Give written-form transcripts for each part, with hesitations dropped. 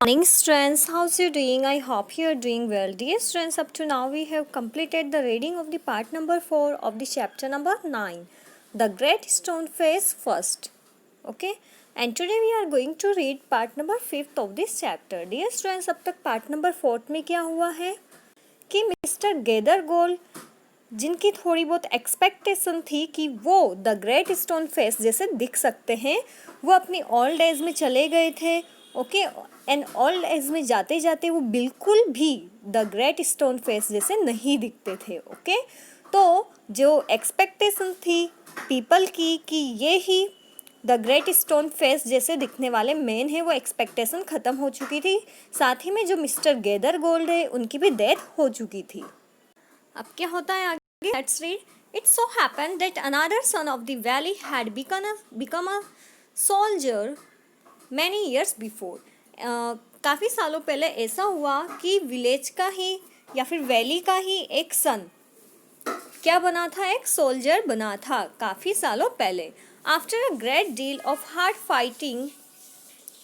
Morning students, how's you doing? I hope you are doing well. Dear students, up to now we have completed the reading of the part number 4 of the chapter number 9, The Great Stone Face first. Okay, and today we are going to read part number 5th of this chapter. Dear students, अब तक part number 4 में क्या हुआ है कि mister गेदरगोल जिनकी थोड़ी बहुत एक्सपेक्टेशन थी कि वो द ग्रेट स्टोन फेस जैसे दिख सकते हैं, वो अपनी ओल्ड एज में चले गए थे. ओके, एंड ओल्ड एज में जाते जाते वो बिल्कुल भी द ग्रेट स्टोन फेस जैसे नहीं दिखते थे. ओके, तो जो एक्सपेक्टेशन थी पीपल की कि ये ही द ग्रेट स्टोन फेस जैसे दिखने वाले मैन है, वो एक्सपेक्टेशन ख़त्म हो चुकी थी. साथ ही में जो मिस्टर गेदरगोल्ड है उनकी भी डेथ हो चुकी थी. अब क्या होता है आगे? Let's read. It so happened that another son of the valley had become a soldier many years before. काफ़ी सालों पहले ऐसा हुआ कि विलेज का ही या फिर वैली का ही एक सन क्या बना था, एक सोल्जर बना था काफ़ी सालों पहले. After a great deal of hard fighting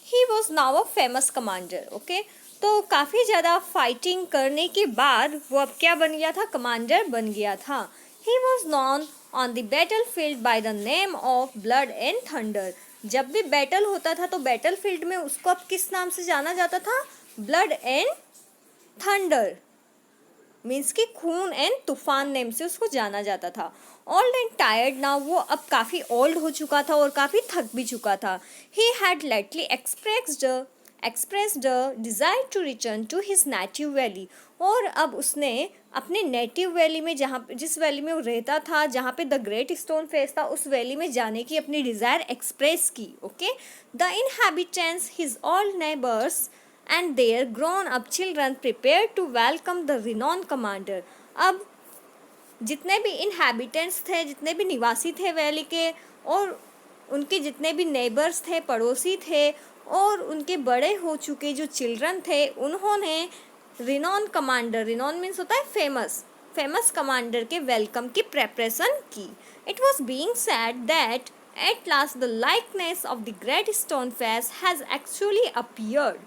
he was now a famous commander. Okay, तो काफ़ी ज़्यादा फाइटिंग करने के बाद वो अब क्या बन गया था, कमांडर बन गया था. He was non on the battle field by the name of blood and thunder. जब भी बैटल होता था तो बैटल फील्ड में उसको अब किस नाम से जाना जाता था, ब्लड एंड थंडर, मीन्स कि खून एंड तूफान नेम से उसको जाना जाता था. ओल्ड एंड टायर्ड नाउ, वो अब काफ़ी ओल्ड हो चुका था और काफ़ी थक भी चुका था. He had lately expressed a desire to return to his native valley. और अब उसने अपने नेटिव वैली में, जहाँ जिस वैली में वो रहता था, जहाँ पे द ग्रेट स्टोन फेस था, उस वैली में जाने की अपनी डिज़ायर एक्सप्रेस की. Okay, the inhabitants his all neighbours and their grown-up children prepared to welcome the renowned commander. अब जितने भी इनहैबिटेंट्स थे, जितने भी निवासी थे वैली के, और उनके जितने भी नेबर्स थे, पड़ोसी थे, और उनके बड़े हो चुके जो चिल्ड्रन थे, उन्होंने रिनॉन कमांडर, रिनॉन मीन्स होता है फेमस कमांडर के वेलकम की प्रेपरेशन की. It was being sad that at last the likeness of the great stone face has actually appeared.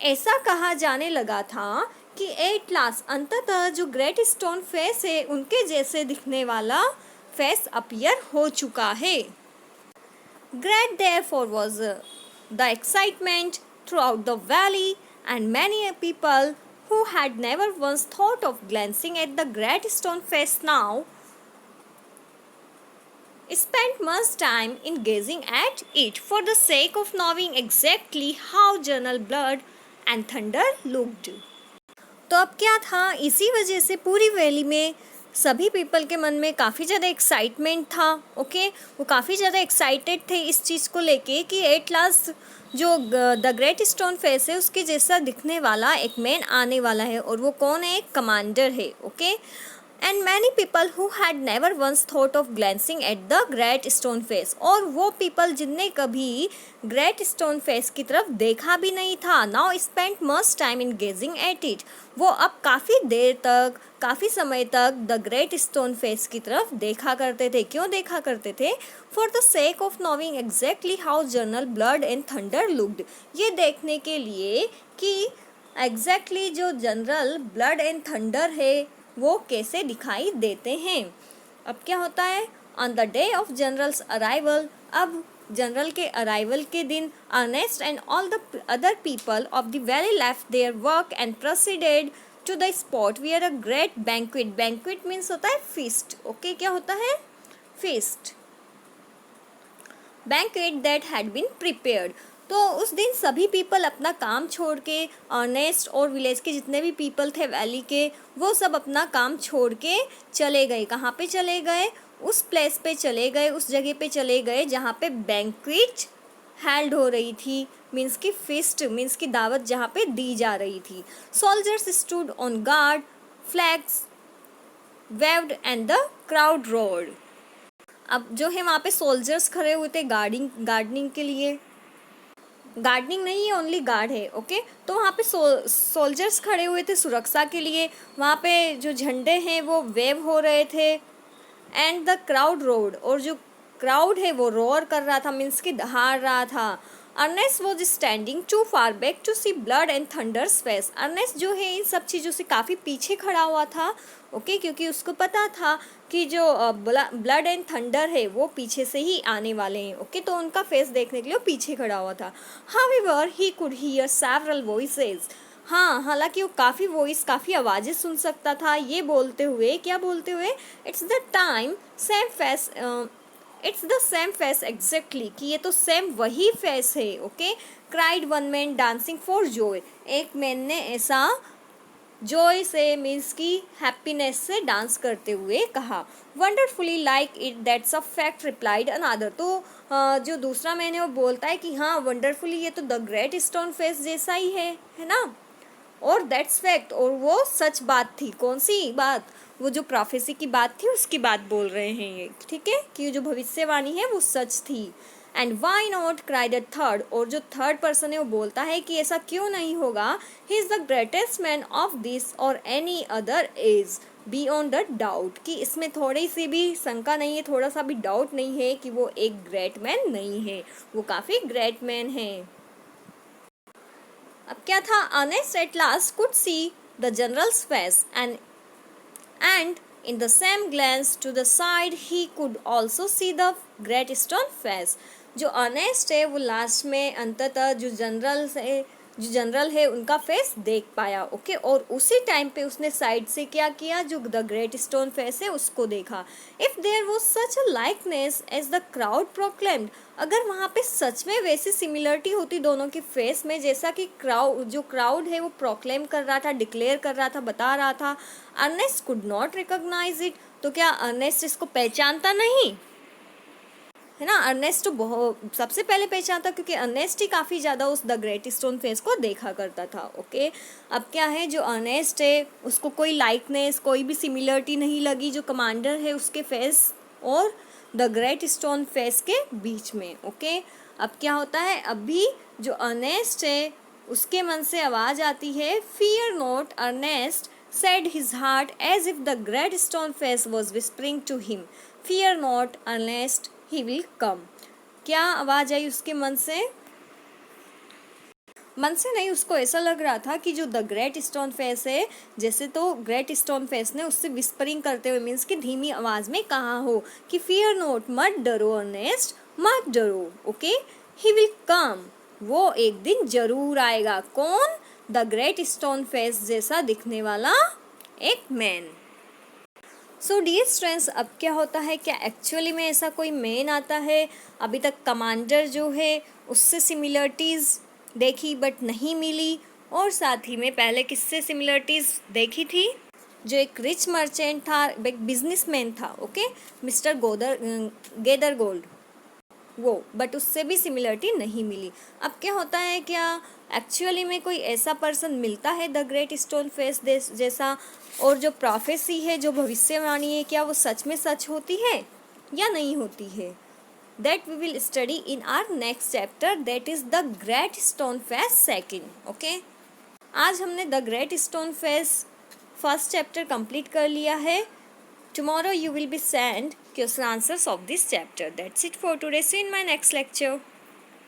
ऐसा कहा जाने लगा था कि एट लास्ट अंततः जो ग्रेट स्टोन फेस है उनके जैसे दिखने वाला फेस अपीयर हो चुका है. Great therefore was the excitement throughout the valley and many people who had never once thought of glancing at the great stone face now spent much time in gazing at it for the sake of knowing exactly how General Blood and Thunder looked. तो अब क्या था, इसी वजह से पूरी valley में सभी पीपल के मन में काफ़ी ज़्यादा एक्साइटमेंट था. ओके, वो काफ़ी ज़्यादा एक्साइटेड थे इस चीज़ को लेके कि एट लास्ट जो द ग्रेट स्टोन फेस है उसके जैसा दिखने वाला एक मैन आने वाला है, और वो कौन है, एक कमांडर है. Okay, and many people who had never once thought of glancing at the great stone face, और वो पीपल जिनने कभी ग्रेट स्टोन फेस की तरफ देखा भी नहीं था, now spend much time in gazing at it. वो अब काफ़ी देर तक, काफ़ी समय तक द ग्रेट स्टोन फेस की तरफ देखा करते थे. क्यों देखा करते थे? For the sake of knowing exactly how general blood and thunder looked. ये देखने के लिए कि एग्जैक्टली जो जनरल ब्लड एंड थंडर है वो कैसे दिखाई देते हैं. अब क्या होता है, on the day of general's arrival, अब जनरल के अराइवल के दिन, Ernest and all the other people of the valley left their work and proceeded to the spot where a great banquet. Banquet means होता है feast. Okay, क्या होता है, feast, banquet that had been prepared. तो उस दिन सभी people अपना काम छोड़ के, अर्नेस्ट और विलेज के जितने भी पीपल थे वैली के, वो सब अपना काम छोड़ के चले गए. कहाँ पे चले गए? उस प्लेस पे चले गए, उस जगह पे चले गए जहाँ पे बैंक्वेट हेल्ड हो रही थी, मीन्स की फिस्ट, मीन्स की दावत जहाँ पे दी जा रही थी. Soldiers stood on guard, flags waived and the crowd road. अब जो है वहाँ पे सोल्जर्स खड़े हुए थे गार्डनिंग के लिए. गार्डनिंग नहीं है, ओनली गार्ड है. ओके, तो वहाँ पे सोल्जर्स खड़े हुए थे सुरक्षा के लिए. वहाँ पे जो झंडे हैं वो वेव हो रहे थे. एंड द क्राउड रोड, और जो क्राउड है वो रोर कर रहा था, मीन्स कि दहाड़ रहा था. Ernest was standing too far back to see blood and thunder's face. Ernest जो है इन सब चीज़ों से काफ़ी पीछे खड़ा हुआ था, ओके, क्योंकि उसको पता था कि जो ब्लड एंड थंडर है वो पीछे से ही आने वाले हैं, ओके, तो उनका फेस देखने के लिए वो पीछे खड़ा हुआ था। However he could hear several voices. हाँ, हालांकि वो काफ़ी आवाज़ें सुन सकता था, ये बोलते हुए, क्या बोलते हुए, it's the time same face, it's the same face exactly, कि ये तो सेम वही फेस है, okay. Cried one man dancing for Joy, एक मैन ने ऐसा जॉय से मीन्स की हैप्पीनेस से डांस करते हुए कहा। Wonderfully like it that's a fact replied another, तो जो दूसरा मैन है वो बोलता है कि हाँ वंडरफुली ये तो द ग्रेट स्टोन फेस जैसा ही है ना, और दैट्स फैक्ट, और वो सच बात थी। कौन सी बात? वो जो प्रोफेसी की बात थी उसकी बात बोल रहे हैं ये, ठीक है, कि जो भविष्यवाणी है वो सच थी। And why not cried a third, और जो थर्ड पर्सन है वो बोलता है कि ऐसा क्यों नहीं होगा, he is the greatest man of this और any other age beyond the doubt, कि इसमें थोड़ी सी भी शंका नहीं है, थोड़ा सा भी डाउट नहीं है कि वो एक ग्रेट मैन नहीं है, वो काफ़ी ग्रेट मैन है। अब क्या था, Ernest at last could see the general's face and in the same glance to the side he could also see the great stone face। जो अर्नेस्ट है वो लास्ट में अंततः जो जनरल है उनका फेस देख पाया, ओके, और उसी टाइम पे उसने साइड से क्या किया, जो द ग्रेट स्टोन फेस है उसको देखा। If there was such a likeness as the crowd proclaimed, अगर वहाँ पे सच में वैसी सिमिलरिटी होती दोनों के फेस में, जैसा कि क्राउड है वो प्रोक्लेम कर रहा था, डिक्लेयर कर रहा था, बता रहा था, Ernest could not recognise it, तो क्या अर्नेस्ट इसको पहचानता नहीं है ना? अर्नेस्ट तो बहुत सबसे पहले पहचानता, क्योंकि अर्नेस्ट ही काफ़ी ज़्यादा उस द ग्रेट स्टोन फेस को देखा करता था, ओके। अब क्या है, जो अर्नेस्ट है उसको कोई लाइकनेस, कोई भी सिमिलरिटी नहीं लगी जो कमांडर है उसके फेस और द ग्रेट स्टोन फेस के बीच में, ओके। अब क्या होता है, अभी जो अर्नेस्ट है उसके मन से आवाज़ आती है, fear not Ernest said his heart as if the great stone face was whispering to him, fear not Ernest, he will come। क्या आवाज़ आई उसके मन से? मन से नहीं, उसको ऐसा लग रहा था कि जो द ग्रेट स्टोन फेस है, जैसे तो ग्रेट स्टोन फेस ने उससे विस्परिंग करते हुए मीन्स कि धीमी आवाज़ में कहा हो कि फियर नॉट, मत डरो अर्नेस्ट, मत डरो, ओके, ही विल कम, वो एक दिन जरूर आएगा। कौन? द ग्रेट स्टोन फेस जैसा दिखने वाला एक मैन। सो डियर स्टूडेंट्स, अब क्या होता है, क्या एक्चुअली में ऐसा कोई मैन आता है? अभी तक कमांडर जो है उससे सिमिलरिटीज़ देखी बट नहीं मिली, और साथ ही में पहले किससे सिमिलरिटीज़ देखी थी? जो एक रिच मर्चेंट था, एक बिजनेसमैन था, ओके, मिस्टर गेदर गोल्ड, वो, बट उससे भी सिमिलरिटी नहीं मिली। अब क्या होता है, क्या एक्चुअली में कोई ऐसा पर्सन मिलता है द ग्रेट स्टोन फेस जैसा, और जो प्रोफेसी है, जो भविष्यवाणी है, क्या वो सच में सच होती है या नहीं होती है? That we will study in our next chapter, that is the great stone face second, okay. आज हमने the great stone face first chapter complete कर लिया है। Tomorrow you will be sent question answers of this chapter. That's it for today. See you in my next lecture.